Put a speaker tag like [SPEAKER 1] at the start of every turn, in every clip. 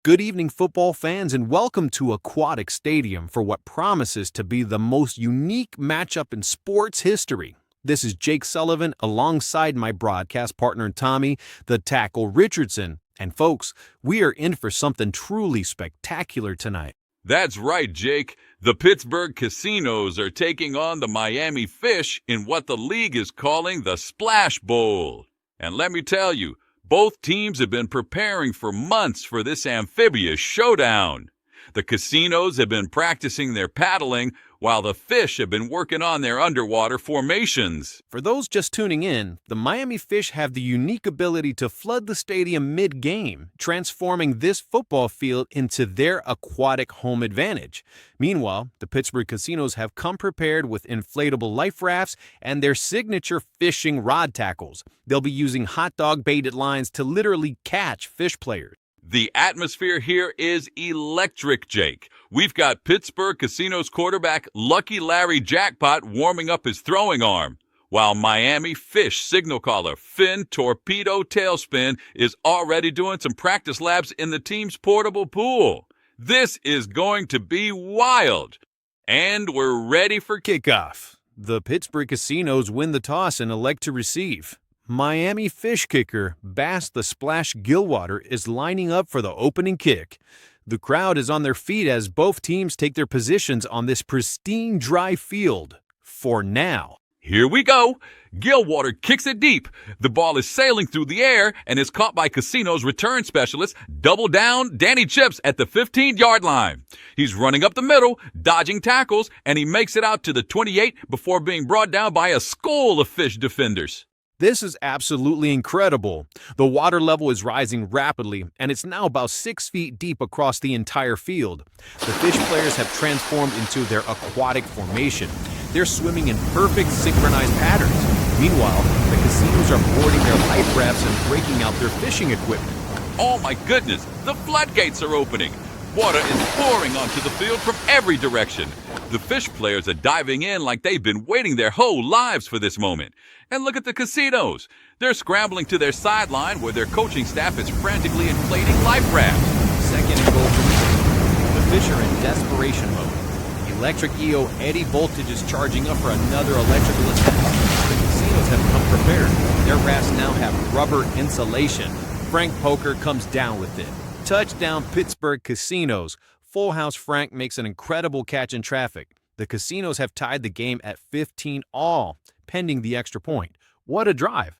[SPEAKER 1] Good evening, football fans, and welcome to Aquatic Stadium for what promises to be the most unique matchup in sports history. This is Jake Sullivan alongside my broadcast partner Tommy, the Tackle Richardson. And folks, we are in for something truly spectacular tonight.
[SPEAKER 2] That's right, Jake. The Pittsburgh Casinos are taking on the Miami Fish in what the league is calling the Splash Bowl. And let me tell you, both teams have been preparing for months for this amphibious showdown. The Casinos have been practicing their paddling, while the Fish have been working on their underwater formations.
[SPEAKER 1] For those just tuning in, the Miami Fish have the unique ability to flood the stadium mid-game, transforming this football field into their aquatic home advantage. Meanwhile, the Pittsburgh Casinos have come prepared with inflatable life rafts and their signature fishing rod tackles. They'll be using hot dog baited lines to literally catch fish players.
[SPEAKER 2] The atmosphere here is electric, Jake. We've got Pittsburgh Casinos quarterback Lucky Larry Jackpot warming up his throwing arm, while Miami Fish signal caller Finn Torpedo Tailspin is already doing some practice laps in the team's portable pool. This is going to be wild. And we're ready for
[SPEAKER 1] kickoff. The Pittsburgh Casinos win the toss and elect to receive. Miami Fish kicker Bass the Splash Gilwater is lining up for the opening kick. The crowd is on their feet as both teams take their positions on this pristine dry field. For now.
[SPEAKER 2] Here we go. Gilwater kicks it deep. The ball is sailing through the air and is caught by Casino's return specialist, double down Danny Chips at the 15-yard line. He's running up the middle, dodging tackles, and he makes it out to the 28 before being brought down by a school of Fish defenders.
[SPEAKER 1] This is absolutely incredible. The water level is rising rapidly, and it's now about 6 feet deep across the entire field. The Fish players have transformed into their aquatic formation. They're swimming in perfect synchronized patterns. Meanwhile, the Casinos are boarding their life rafts and breaking out their fishing equipment.
[SPEAKER 2] Oh my goodness, the floodgates are opening. Water is pouring onto the field from every direction. The Fish players are diving in like they've been waiting their whole lives for this moment. And look at the Casinos. They're scrambling to their sideline where their coaching staff is frantically inflating life rafts.
[SPEAKER 1] Second and goal for the Fish are in desperation mode. Electric EO Eddie Voltage is charging up for another electrical attack. The Casinos have come prepared. Their rafts now have rubber insulation. Frank Poker comes down with it. Touchdown Pittsburgh Casinos. Full House Frank makes an incredible catch in traffic. The Casinos have tied the game at 15 all, pending the extra point. What a drive.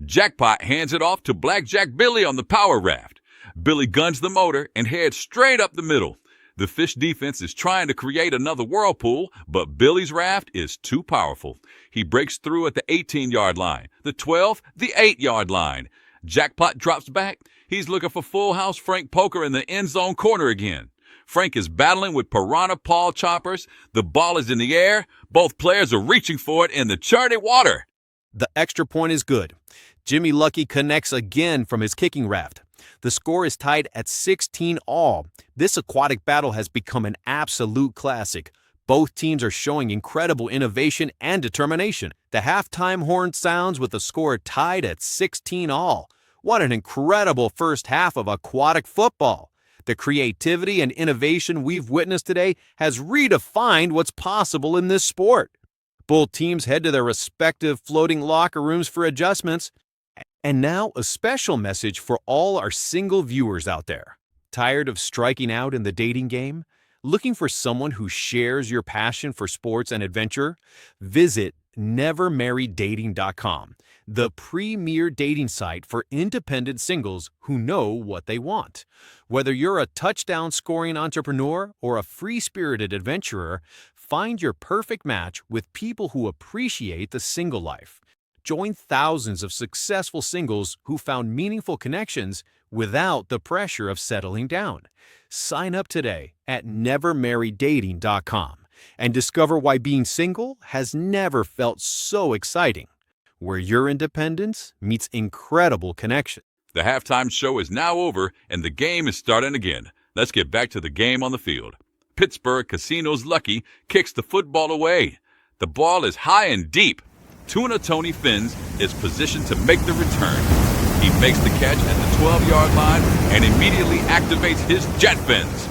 [SPEAKER 2] Jackpot hands it off to Blackjack Billy on the power raft. Billy guns the motor and heads straight up the middle. The Fish defense is trying to create another whirlpool, but Billy's raft is too powerful. He breaks through at the 18-yard line, the 12, the 8-yard line. Jackpot drops back. He's looking for Full House Frank Poker in the end zone corner again. Frank is battling with Piranha Paul choppers. The ball is in the air. Both players are reaching for it in the charted water.
[SPEAKER 1] The extra point is good. Jimmy Lucky connects again from his kicking raft. The score is tied at 16 all. This aquatic battle has become an absolute classic. Both teams are showing incredible innovation and determination. The halftime horn sounds with the score tied at 16 all. What an incredible first half of aquatic football. The creativity and innovation we've witnessed today has redefined what's possible in this sport. Both teams head to their respective floating locker rooms for adjustments. And now a special message for all our single viewers out there. Tired of striking out in the dating game? Looking for someone who shares your passion for sports and adventure? Visit nevermarrieddating.com, the premier dating site for independent singles who know what they want. Whether you're a touchdown-scoring entrepreneur or a free-spirited adventurer, find your perfect match with people who appreciate the single life. Join thousands of successful singles who found meaningful connections without the pressure of settling down. Sign up today at nevermarrieddating.com and discover why being single has never felt so exciting, where your independence meets incredible connection.
[SPEAKER 2] The halftime show is now over and the game is starting again. Let's get back to the game on the field. Pittsburgh Casinos Lucky kicks the football away. The ball is high and deep. Tuna Tony Fins is positioned to make the return. He makes the catch at the 12-yard line and immediately activates his jet fins.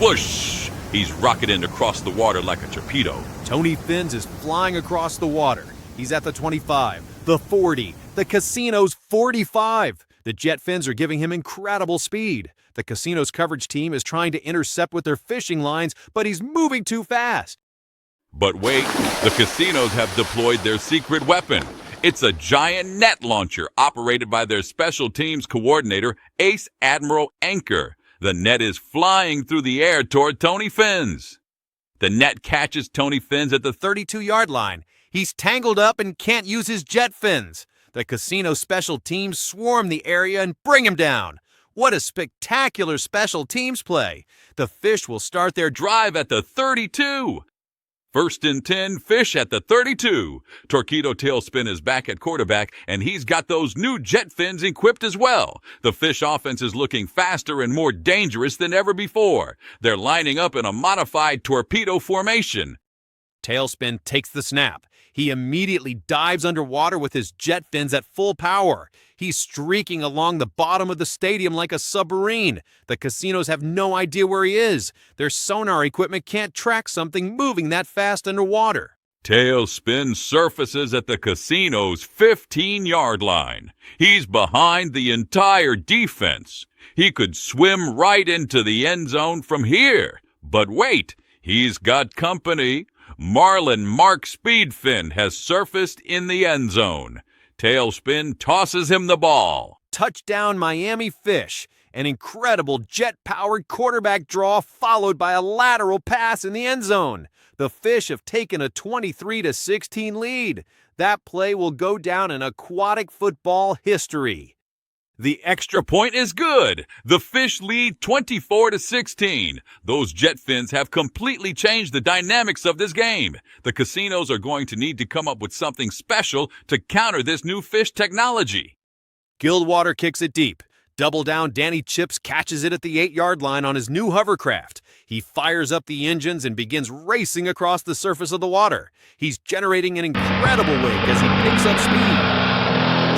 [SPEAKER 2] Whoosh! He's rocketing across the water like a torpedo.
[SPEAKER 1] Tony Finns is flying across the water. He's at the 25, the 40, the casino's 45. The jet fins are giving him incredible speed. The casino's coverage team is trying to intercept with their fishing lines, but he's moving too fast.
[SPEAKER 2] But wait, the casinos have deployed their secret weapon. It's a giant net launcher operated by their special teams coordinator, Ace Admiral Anchor. The net is flying through the air toward Tony Finns. The net catches Tony Finns at the
[SPEAKER 1] 32-yard line. He's tangled up and can't use his jet fins. The casino special teams swarm the area and bring him down. What a spectacular special teams play. The Fish will start their
[SPEAKER 2] drive at the 32. First and 10, Fish at the 32. Torpedo Tailspin is back at quarterback, and he's got those new jet fins equipped as well. The Fish offense is looking faster and more dangerous than ever before. They're lining up in a modified torpedo formation.
[SPEAKER 1] Tailspin takes the snap. He immediately dives underwater with his jet fins at full power. He's streaking along the bottom of the stadium like a submarine. The casinos have no idea where he is. Their sonar equipment can't track something moving that fast underwater.
[SPEAKER 2] Tailspin surfaces at the casino's 15-yard line. He's behind the entire defense. He could swim right into the end zone from here. But wait, he's got company. Marlin Mark Speedfin has surfaced in the end zone. Tailspin tosses him the ball.
[SPEAKER 1] Touchdown Miami Fish. An incredible jet-powered quarterback draw followed by a lateral pass in the end zone. The Fish have taken a 23-16 lead. That play will go down in aquatic football history.
[SPEAKER 2] The extra point is good. The Fish lead 24-16. Those jet fins have completely changed the dynamics of this game. The casinos are going to need to come up with something special to counter this new Fish technology.
[SPEAKER 1] Gildwater kicks it deep. Double down Danny Chips catches it at the 8-yard line on his new hovercraft. He fires up the engines and begins racing across the surface of the water. He's generating an incredible wake as he picks up speed.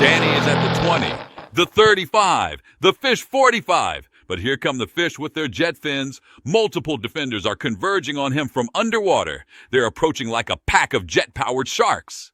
[SPEAKER 2] Danny is at the 20. The 35, the Fish 45. But here come the Fish with their jet fins. Multiple defenders are converging on him from underwater. They're approaching like a pack of jet-powered sharks.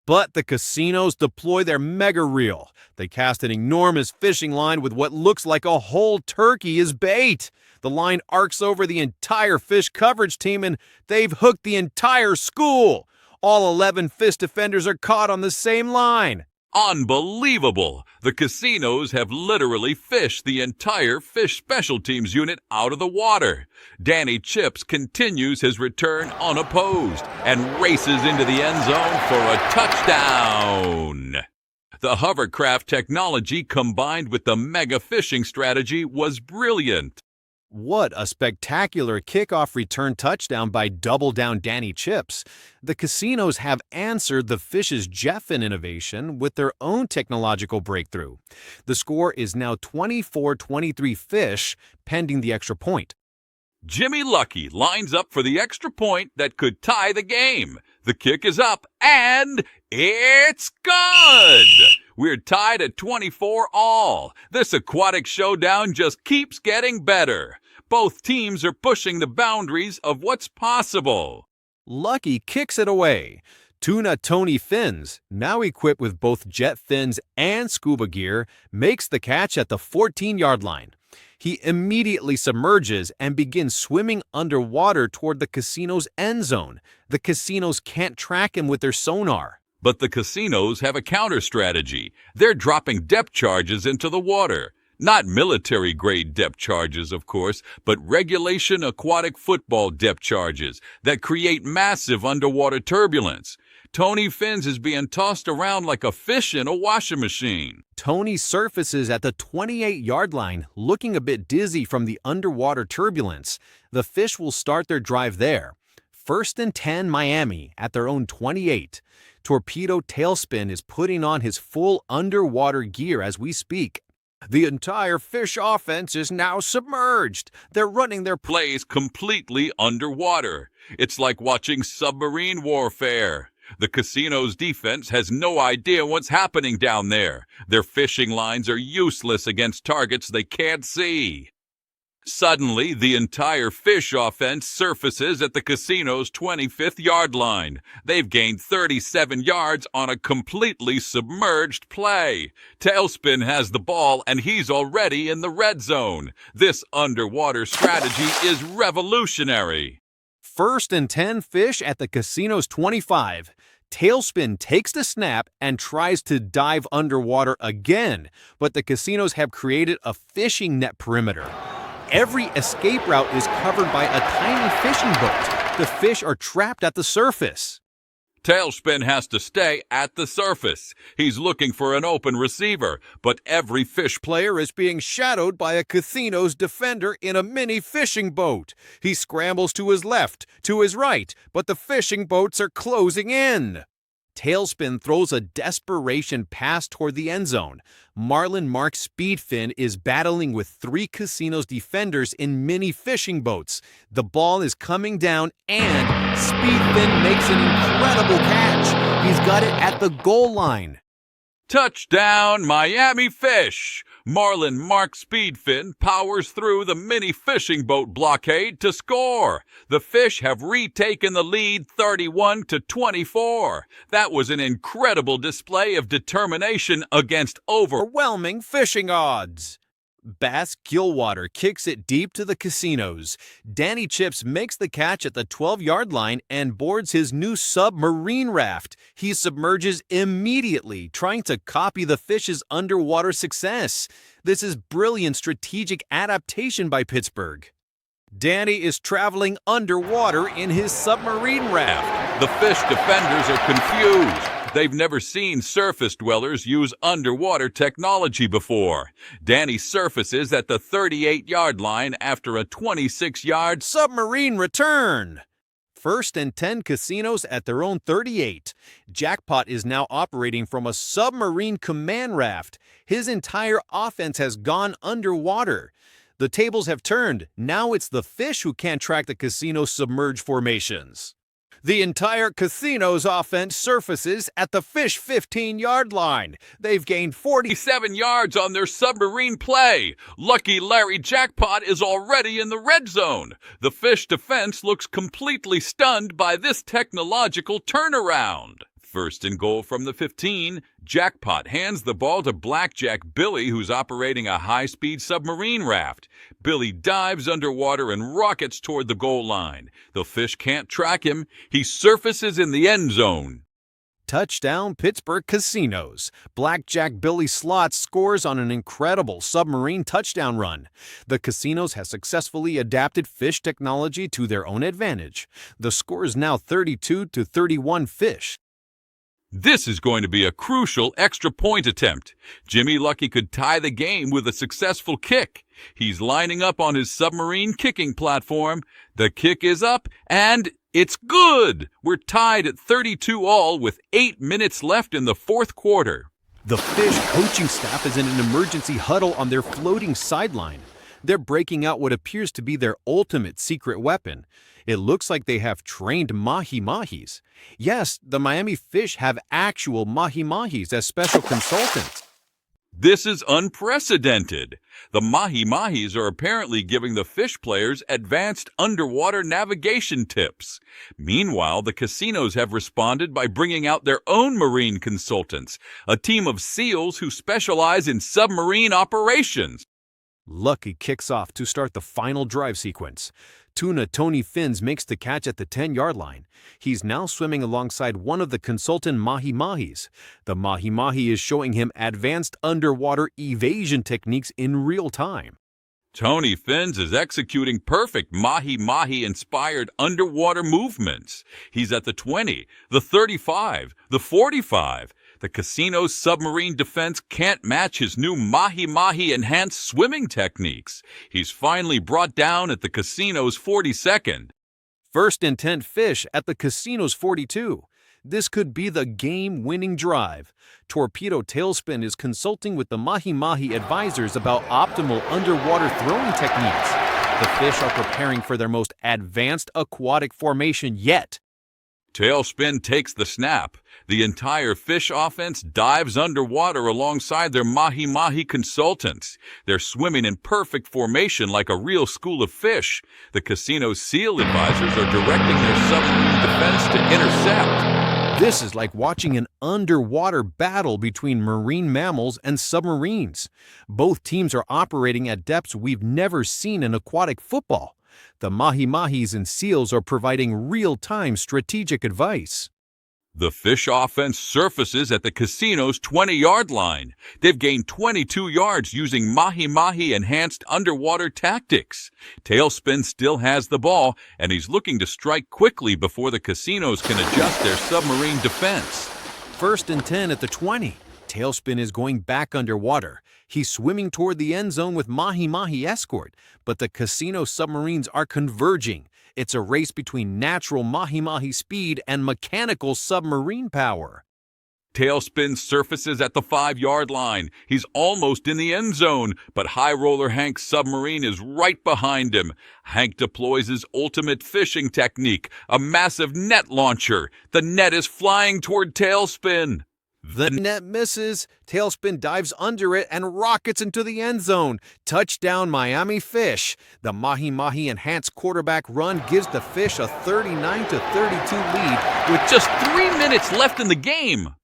[SPEAKER 1] But the casinos deploy their mega reel. They cast an enormous fishing line with what looks like a whole turkey as bait. The line arcs over the entire Fish coverage team, and they've hooked the entire school. All 11 Fish defenders are caught on the same line.
[SPEAKER 2] Unbelievable! The casinos have literally fished the entire Fish special teams unit out of the water. Danny Chips continues his return unopposed and races into the end zone for a touchdown. The hovercraft technology combined with the mega fishing strategy was brilliant.
[SPEAKER 1] What a spectacular kickoff return touchdown by Double Down Danny Chips. The casinos have answered the Fish's Jeffin innovation with their own technological breakthrough. The score is now 24-23 Fish, pending the extra point.
[SPEAKER 2] Jimmy Lucky lines up for the extra point that could tie the game. The kick is up, and it's good! We're tied at 24 all. This aquatic showdown just keeps getting better. Both teams are pushing the boundaries of what's possible.
[SPEAKER 1] Lucky kicks it away. Tuna Tony Finns, now equipped with both jet fins and scuba gear, makes the catch at the 14-yard line. He immediately submerges and begins swimming underwater toward the casino's end zone. The casinos can't track him with their sonar.
[SPEAKER 2] But the casinos have a counter strategy. They're dropping depth charges into the water. Not military-grade depth charges, of course, but regulation aquatic football depth charges that create massive underwater turbulence. Tony Finns is being tossed around like a fish in a washing machine.
[SPEAKER 1] Tony surfaces at the 28-yard line, looking a bit dizzy from the underwater turbulence. The Fish will start their drive there. First and 10 Miami at their own 28. Torpedo Tailspin is putting on his full underwater gear as we speak. The entire Fish offense is now submerged. They're running their
[SPEAKER 2] plays completely underwater. It's like watching submarine warfare. The casino's defense has no idea what's happening down there. Their fishing lines are useless against targets they can't see. Suddenly, the entire fish offense surfaces at the casino's 25th yard line. They've gained 37 yards on a completely submerged play. Tailspin has the ball, and he's already in the red zone. This underwater strategy is revolutionary.
[SPEAKER 1] 1st and 10 fish at the casino's 25. Tailspin takes the snap and tries to dive underwater again, but the casinos have created a fishing net perimeter. Every escape route is covered by a tiny fishing boat. The fish are trapped at the surface.
[SPEAKER 2] Tailspin has to stay at the surface. He's looking for an open receiver, but every fish
[SPEAKER 1] Player is being shadowed by a casino's defender in a mini fishing boat. He scrambles to his left, to his right, but the fishing boats are closing in. Tailspin throws a desperation pass toward the end zone. Marlin Mark Speedfin is battling with 3 casinos' defenders in mini fishing boats. The ball is coming down, and Speedfin makes an incredible catch. He's got it at the goal line.
[SPEAKER 2] Touchdown, Miami Fish! Marlin Mark Speedfin powers through the mini fishing boat blockade to score. The Fish have retaken the lead 31-24. That was an incredible display of determination against
[SPEAKER 1] Overwhelming fishing odds. Bass Gilwater kicks it deep to the casinos. Danny Chips makes the catch at the 12-yard line and boards his new submarine raft. He submerges immediately, trying to copy the Fish's underwater success. This is brilliant strategic adaptation by Pittsburgh. Danny is traveling underwater in his submarine raft.
[SPEAKER 2] The Fish defenders are confused. They've never seen surface dwellers use underwater technology before. Danny surfaces at the 38-yard line after a 26-yard
[SPEAKER 1] submarine return. 1st and 10 casinos at their own 38. Jackpot is now operating from a submarine command raft. His entire offense has gone underwater. The tables have turned. Now it's the Fish who can't track the casino's submerged formations. The entire casino's offense surfaces at the Fish 15-yard line. They've gained
[SPEAKER 2] 47 yards on their submarine play. Lucky Larry Jackpot is already in the red zone. The Fish defense looks completely stunned by this technological turnaround. 1st and goal from the 15, Jackpot hands the ball to Blackjack Billy, who's operating a high-speed submarine raft. Billy dives underwater and rockets toward the goal line. The Fish can't track him. He surfaces in the end zone.
[SPEAKER 1] Touchdown Pittsburgh Casinos. Blackjack Billy Slots scores on an incredible submarine touchdown run. The casinos have successfully adapted Fish technology to their own advantage. The score is now 32-31 Fish.
[SPEAKER 2] This is going to be a crucial extra point attempt. Jimmy Lucky could tie the game with a successful kick. He's lining up on his submarine kicking platform. The kick is up, and it's good! We're tied at 32 all with 8 minutes left in the 4th quarter.
[SPEAKER 1] The Fish coaching staff is in an emergency huddle on their floating sideline. They're breaking out what appears to be their ultimate secret weapon. It looks like they have trained mahi-mahis. Yes, the Miami Fish have actual mahi-mahis as special consultants.
[SPEAKER 2] This is unprecedented. The mahi-mahis are apparently giving the Fish players advanced underwater navigation tips. Meanwhile, the casinos have responded by bringing out their own marine consultants, a team of SEALs who specialize in submarine operations.
[SPEAKER 1] Lucky kicks off to start the final drive sequence. Tuna Tony Fins makes the catch at the 10-yard line. He's now swimming alongside one of the consultant mahi-mahis. The mahi-mahi is showing him advanced underwater evasion techniques in real time.
[SPEAKER 2] Tony Fins is executing perfect mahi-mahi-inspired underwater movements. He's at the 20, the 35, the 45. The casino's submarine defense can't match his new mahi-mahi-enhanced swimming techniques. He's finally brought down at the casino's 42nd.
[SPEAKER 1] 1st and 10 Fish at the casino's 42. This could be the game-winning drive. Torpedo Tailspin is consulting with the mahi-mahi advisors about optimal underwater throwing techniques. The Fish are preparing for their most advanced aquatic formation yet.
[SPEAKER 2] Tailspin takes the snap. The entire fish offense dives underwater alongside their mahi-mahi consultants. They're swimming in perfect formation like a real school of fish. The casino's SEAL advisors are directing their submarine defense to intercept.
[SPEAKER 1] This is like watching an underwater battle between marine mammals and submarines. Both teams are operating at depths we've never seen in aquatic football. The mahi-mahis and SEALs are providing real-time strategic advice.
[SPEAKER 2] The fish offense surfaces at the casino's 20-yard line. They've gained 22 yards using mahi-mahi enhanced underwater tactics. Tailspin still has the ball, and he's looking to strike quickly before the casinos can adjust their submarine defense.
[SPEAKER 1] 1st and 10 at the 20. Tailspin is going back underwater. He's swimming toward the end zone with mahi-mahi escort, but the casino submarines are converging. It's a race between natural mahi-mahi speed and mechanical submarine power.
[SPEAKER 2] Tailspin surfaces at the 5-yard line. He's almost in the end zone, but High Roller Hank's submarine is right behind him. Hank deploys his ultimate fishing technique, a massive net launcher. The net is flying toward Tailspin.
[SPEAKER 1] The net misses. Tailspin dives under it and rockets into the end zone. Touchdown, Miami Fish. The mahi-mahi enhanced quarterback run gives the Fish a 39-32 lead
[SPEAKER 2] with just 3 minutes left in the game.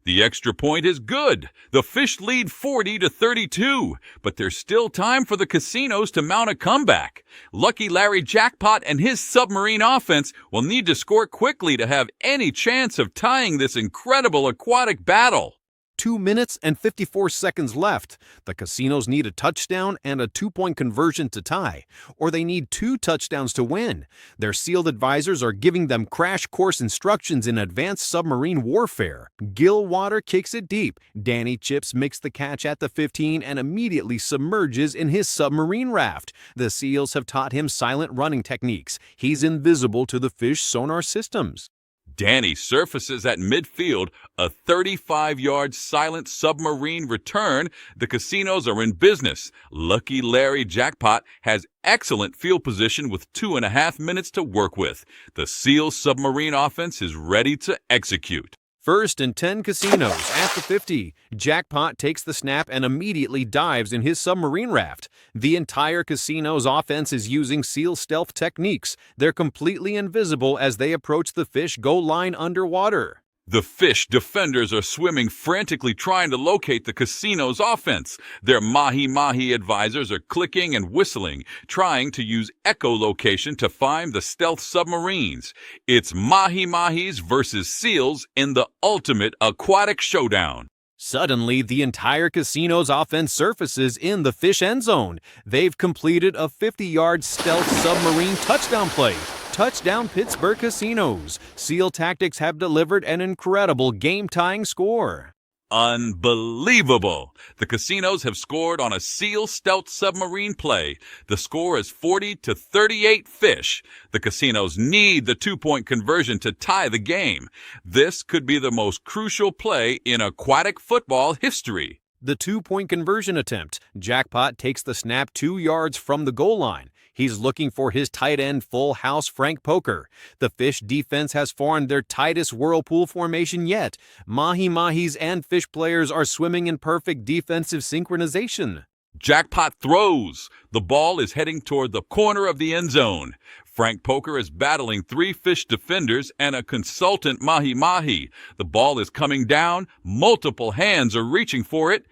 [SPEAKER 2] The extra point is good. The Fish lead 40-32, but there's still time for the casinos to mount a comeback. Lucky Larry Jackpot and his submarine offense will need to score quickly to have any chance of tying this incredible aquatic battle.
[SPEAKER 1] 2 minutes and 54 seconds left. The casinos need a touchdown and a 2-point conversion to tie, or they need 2 touchdowns to win. Their SEAL advisors are giving them crash course instructions in advanced submarine warfare. Gilwater kicks it deep. Danny Chips makes the catch at the 15 and immediately submerges in his submarine raft. The SEALs have taught him silent running techniques. He's invisible to the fish sonar systems.
[SPEAKER 2] Danny surfaces at midfield, a 35-yard silent submarine return. The casinos are in business. Lucky Larry Jackpot has excellent field position with 2.5 minutes to work with. The SEAL submarine offense is ready to execute.
[SPEAKER 1] 1st and 10 casinos at the 50. Jackpot takes the snap and immediately dives in his submarine raft. The entire casino's offense is using SEAL stealth techniques. They're completely invisible as they approach the fish goal line underwater.
[SPEAKER 2] The Fish defenders are swimming frantically trying to locate the casino's offense. Their mahi-mahi advisors are clicking and whistling, trying to use echolocation to find the stealth submarines. It's mahi-mahis versus SEALs in the ultimate aquatic showdown.
[SPEAKER 1] Suddenly, the entire casino's offense surfaces in the fish end zone. They've completed a 50-yard stealth submarine touchdown play. Touchdown Pittsburgh Casinos. SEAL tactics have delivered an incredible game-tying score.
[SPEAKER 2] Unbelievable! The casinos have scored on a SEAL stealth submarine play. The score is 40-38 Fish. The casinos need the 2-point conversion to tie the game. This could be the most crucial play in aquatic football history.
[SPEAKER 1] The 2-point conversion attempt. Jackpot takes the snap 2 yards from the goal line. He's looking for his tight end full house Frank Poker. The Fish defense has formed their tightest whirlpool formation yet. Mahi-mahis and Fish players are swimming in perfect defensive synchronization.
[SPEAKER 2] Jackpot throws. The ball is heading toward the corner of the end zone. Frank Poker is battling 3 Fish defenders and a consultant mahi-mahi. The ball is coming down. Multiple hands are reaching for it.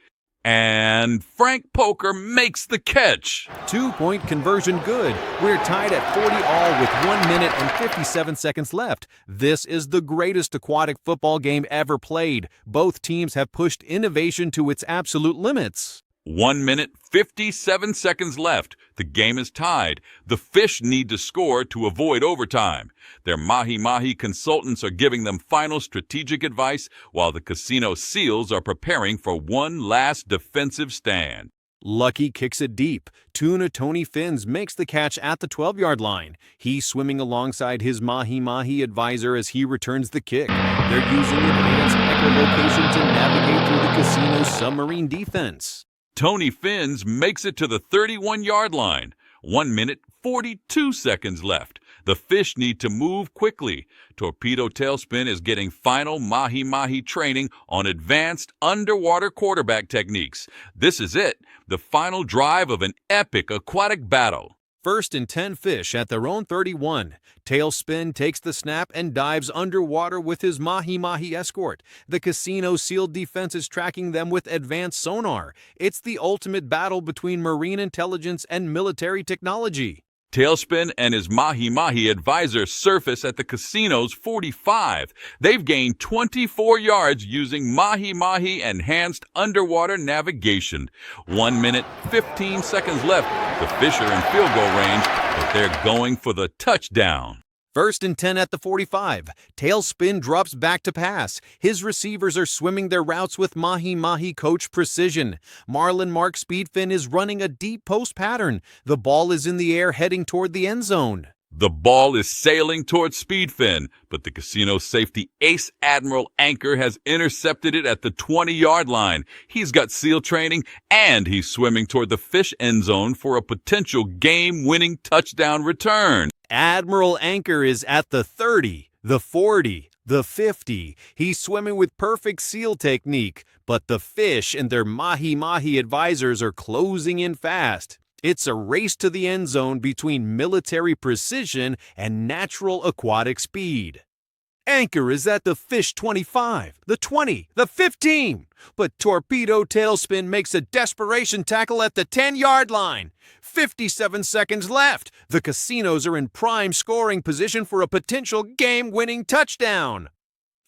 [SPEAKER 2] And Frank Poker makes the catch.
[SPEAKER 1] 2-point conversion good. We're tied at 40 all with 1 minute and 57 seconds left. This is the greatest aquatic football game ever played. Both teams have pushed innovation to its absolute limits.
[SPEAKER 2] 1 minute, 57 seconds left. The game is tied. The Fish need to score to avoid overtime. Their mahi-mahi consultants are giving them final strategic advice while the casino SEALs are preparing for one last defensive stand.
[SPEAKER 1] Lucky kicks it deep. Tuna Tony Fins makes the catch at the 12-yard line. He's swimming alongside his mahi-mahi advisor as he returns the kick. They're using advanced echolocation to navigate through the casino's submarine defense.
[SPEAKER 2] Tony Fins makes it to the 31-yard line. 1 minute, 42 seconds left. The fish need to move quickly. Torpedo Tailspin is getting final mahi-mahi training on advanced underwater quarterback techniques. This is it, the final drive of an epic aquatic battle.
[SPEAKER 1] First and 10 fish at their own 31. Tailspin takes the snap and dives underwater with his mahi-mahi escort. The casino sealed defense is tracking them with advanced sonar. It's the ultimate battle between marine intelligence and military technology.
[SPEAKER 2] Tailspin and his mahi-mahi advisor surface at the casino's 45. They've gained 24 yards using mahi-mahi enhanced underwater navigation. 1 minute, 15 seconds left. The fish are in field goal range, but they're going for the touchdown.
[SPEAKER 1] First and 10 at the 45. Tailspin drops back to pass. His receivers are swimming their routes with mahi-mahi coach precision. Marlin Mark Speedfin is running a deep post pattern. The ball is in the air heading toward the end zone.
[SPEAKER 2] The ball is sailing towards Speedfin, but the casino safety Ace Admiral Anchor has intercepted it at the 20-yard line. He's got SEAL training, and he's swimming toward the fish end zone for a potential game-winning touchdown return.
[SPEAKER 1] Admiral Anchor is at the 30, the 40, the 50. He's swimming with perfect SEAL technique, but the fish and their mahi-mahi advisors are closing in fast. It's a race to the end zone between military precision and natural aquatic speed. Anchor is at the fish 25, the 20, the 15. But Torpedo Tailspin makes a desperation tackle at the 10-yard line. 57 seconds left. The casinos are in prime scoring position for a potential game-winning touchdown.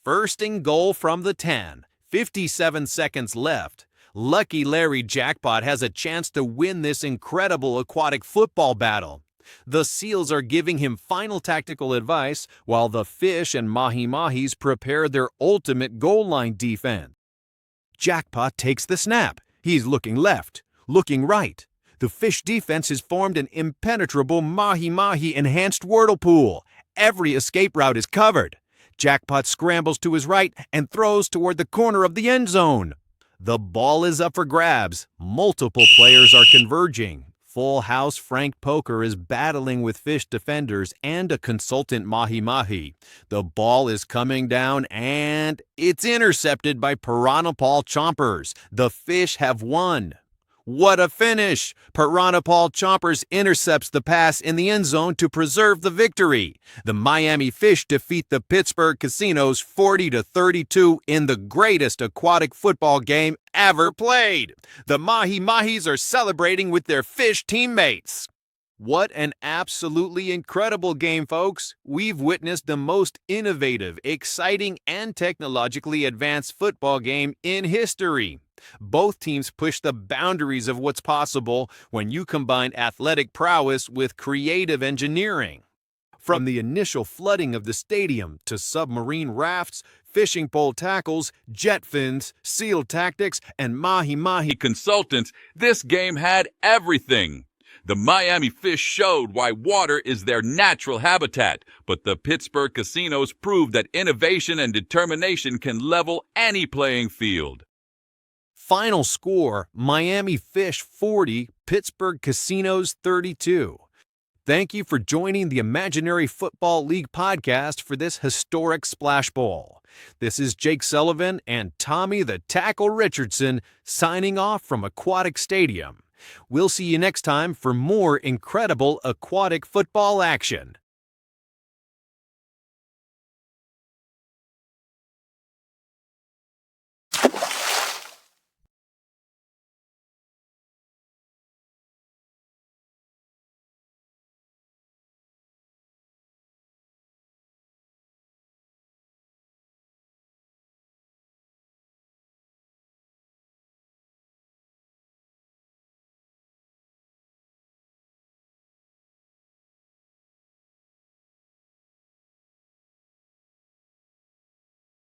[SPEAKER 1] First and goal from the 10. 57 seconds left. Lucky Larry Jackpot has a chance to win this incredible aquatic football battle. The SEALs are giving him final tactical advice while the fish and mahi-mahis prepare their ultimate goal line defense. Jackpot takes the snap. He's looking left, looking right. The fish defense has formed an impenetrable mahi-mahi enhanced whirlpool. Every escape route is covered. Jackpot scrambles to his right and throws toward the corner of the end zone. The ball is up for grabs. Multiple players are converging. Full House Frank Poker is battling with fish defenders and a consultant mahi-mahi. The ball is coming down and it's intercepted by Piranha Paul Chompers. The fish have won. What a finish! Piranha Paul Chompers intercepts the pass in the end zone to preserve the victory. The Miami Fish defeat the Pittsburgh Casinos 40-32 in the greatest aquatic football game ever played. The Mahi-Mahis are celebrating with their fish teammates. What an absolutely incredible game, folks. We've witnessed the most innovative, exciting, and technologically advanced football game in history. Both teams push the boundaries of what's possible when you combine athletic prowess with creative engineering. From the initial flooding of the stadium to submarine rafts, fishing pole tackles, jet fins, SEAL tactics, and mahi-mahi
[SPEAKER 2] Consultants, this game had everything. The Miami Fish showed why water is their natural habitat, but the Pittsburgh Casinos proved that innovation and determination can level any playing field.
[SPEAKER 1] Final score, Miami Fish 40, Pittsburgh Casinos 32. Thank you for joining the Imaginary Football League podcast for this historic Splash Bowl. This is Jake Sullivan and Tommy the Tackle Richardson signing off from Aquatic Stadium. We'll see you next time for more incredible aquatic football action.